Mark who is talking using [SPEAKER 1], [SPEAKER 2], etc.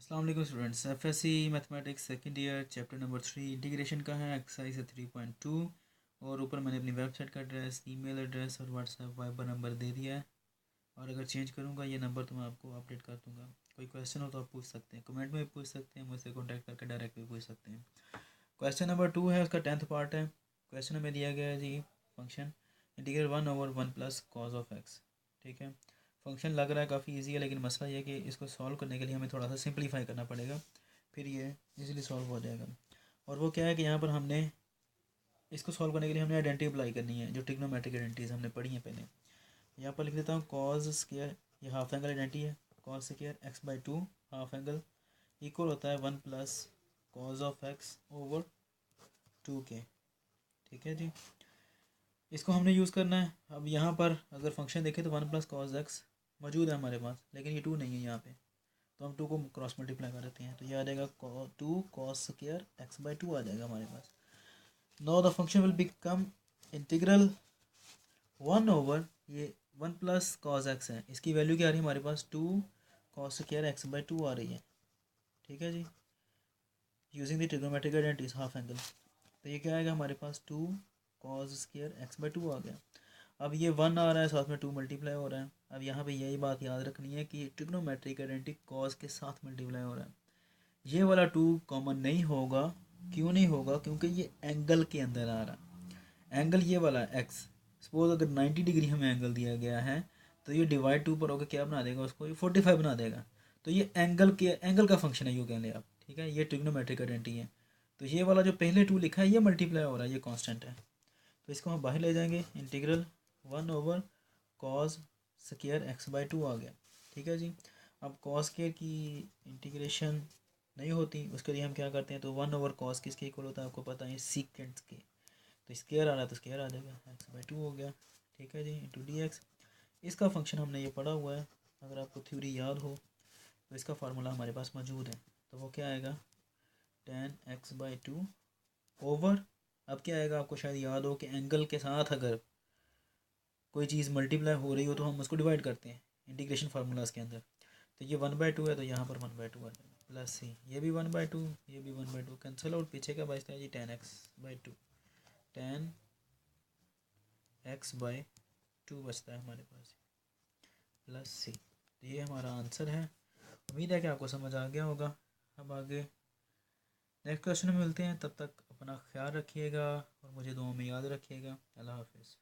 [SPEAKER 1] अस्सलाम वालेकुम students, FSc mathematics second year chapter number 3 integration का है, एक्सरसाइज 3.2। और ऊपर मैंने अपनी वेबसाइट का एड्रेस, ईमेल एड्रेस और व्हाट्सएप वाइबर नंबर दे दिया है। और अगर चेंज करूँगा ये नंबर तो मैं आपको अपडेट कर दूँगा। कोई क्वेश्चन हो तो आप पूछ सकते हैं, कमेंट में भी पूछ सकते हैं, मुझसे कॉन्टैक्ट करके डायरेक्ट भी पूछ सकते हैं। क्वेश्चन नंबर 2 है, उसका 10th पार्ट है। क्वेश्चन हमें दिया गया है जी, function integral 1/1 plus cos of x. ठीक है, फंक्शन लग रहा है काफ़ी इजी है, लेकिन मसला ये है कि इसको सॉल्व करने के लिए हमें थोड़ा सा सिंपलीफाई करना पड़ेगा, फिर ये इजीली सॉल्व हो जाएगा। और वो क्या है कि यहाँ पर हमने इसको सॉल्व करने के लिए हमने आइडेंटिटी अप्लाई करनी है, जो ट्रिग्नोमेट्रिक आइडेंटिटीज हमने पढ़ी हैं पहले। यहाँ पर लिख देता हूँ कॉज स्क्वायर, ये हाफ एंगल आइडेंटिटी है। Cause square x/2 half angle equal होता है 1 plus cos of x over 2k। ठीक है जी, इसको हमने यूज़ करना है। अब यहाँ पर अगर फंक्शन देखें तो 1 प्लस कॉज एक्स मौजूद है हमारे पास, लेकिन ये 2 नहीं है यहाँ पे, तो हम 2 को क्रॉस मल्टीप्लाई कर देते हैं, तो ये आ जाएगा 2 कॉस स्क्वायर x/2 आ जाएगा हमारे पास। Now the function will become integral 1 ये 1 प्लस कॉस एक्स है, इसकी वैल्यू क्या आ रही है हमारे पास, 2 कॉस स्क्वायर x/2 आ रही है। ठीक है जी, using the trigonometric identities half angle, तो ये क्या आएगा हमारे पास, 2 कॉस स्क्वायर x/2 आ गया। अब ये 1 आ रहा है, साथ में 2 मल्टीप्लाई हो रहा है। अब यहाँ पे यही बात याद रखनी है कि ट्रिग्नोमेट्रिक आइडेंटिटी कॉस के साथ मल्टीप्लाई हो रहा है। ये वाला 2 कॉमन नहीं होगा। क्यों नहीं होगा? क्योंकि ये एंगल के अंदर आ रहा है। एंगल ये वाला एक्स, सपोज अगर 90 डिग्री हमें एंगल दिया गया है, तो ये डिवाइड 2 पर होकर क्या बना देगा उसको, ये 45 बना देगा। तो ये एंगल का फंक्शन है, यूँ कह लें आप। ठीक है, ये ट्रिग्नोमेट्रिक आइडेंटिटी है। तो ये वाला जो पहले 2 लिखा है ये मल्टीप्लाई हो रहा है, ये कांस्टेंट है, तो इसको हम बाहर ले जाएंगे। इंटीग्रल 1/cos स्क्वायर x/2 आ गया। ठीक है जी, अब cos स्क्वायर की इंटीग्रेशन नहीं होती, उसके लिए हम क्या करते हैं, तो 1/cos किसके इक्वल होता है आपको पता है, सीकेंट के। तो स्क्वायर आ रहा है तो स्क्वायर आ जाएगा, x/2 हो गया। ठीक है जी, इंटू dx। इसका फंक्शन हमने ये पढ़ा हुआ है, अगर आपको थ्योरी याद हो तो इसका फार्मूला हमारे पास मौजूद है। तो वो क्या आएगा, tan x/2 ओवर, अब क्या आएगा आपको शायद याद हो कि एंगल के साथ अगर कोई चीज़ मल्टीप्लाई हो रही हो तो हम उसको डिवाइड करते हैं इंटीग्रेशन फार्मूलाज के अंदर। तो ये 1/2 है, तो यहाँ पर 1/2 आ जाएगा, प्लस सी, ये भी 1/2, ये भी 1/2 कैंसिल आउट, पीछे का बचता है जी tan x/2, tan x/2 बचता है हमारे पास, प्लस सी। तो ये हमारा आंसर है। उम्मीद है कि आपको समझ आ गया होगा। अब आगे नेक्स्ट क्वेश्चन में मिलते हैं, तब तक अपना ख्याल रखिएगा और मुझे दुआ में याद रखिएगा। अल्लाह हाफिज़।